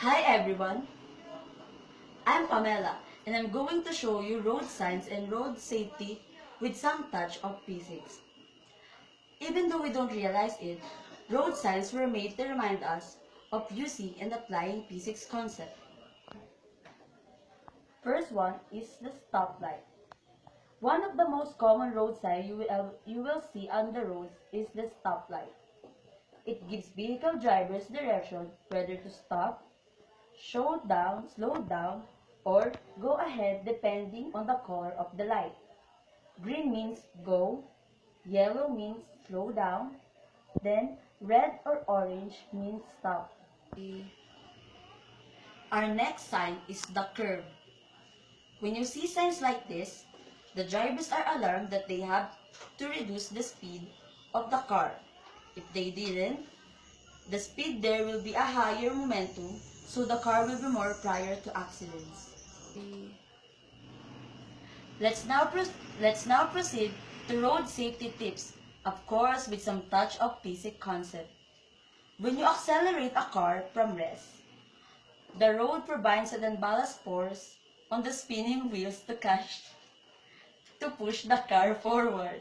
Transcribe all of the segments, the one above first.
Hi everyone, I'm Pamela and I'm going to show you road signs and road safety with some touch of physics. Even though we don't realize it, road signs were made to remind us of using and applying physics concept. First one is the stoplight. One of the most common road signs you will see on the roads is the stoplight. It gives vehicle drivers direction whether to stop, slow down, or go ahead depending on the color of the light. Green means go, yellow means slow down, then red or orange means stop. Our next sign is the curve. When you see signs like this, the drivers are alarmed that they have to reduce the speed of the car. If they didn't, the speed there will be a higher momentum, so the car will be more prior to accidents. Let's now proceed to road safety tips, of course with some touch of basic concept. When you accelerate a car from rest, the road provides an unbalanced force on the spinning wheels to push the car forward.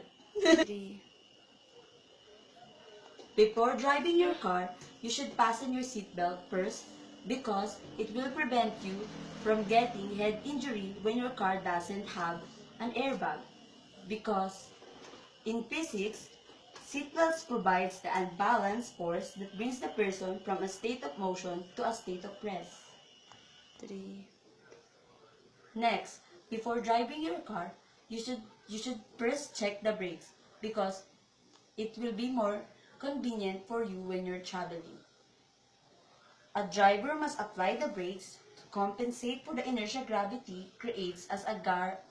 Before driving your car, you should fasten your seatbelt first because it will prevent you from getting head injury when your car doesn't have an airbag. Because in physics, seatbelts provides the unbalanced force that brings the person from a state of motion to a state of rest. Next, before driving your car, you should first check the brakes because it will be more convenient for you when you're traveling. A driver must apply the brakes to compensate for the inertia gravity creates as a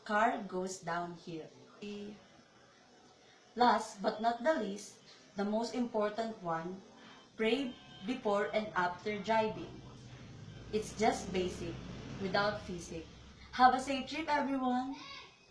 car goes downhill. Last but not the least, the most important one, pray before and after driving. It's just basic, without physics. Have a safe trip, everyone!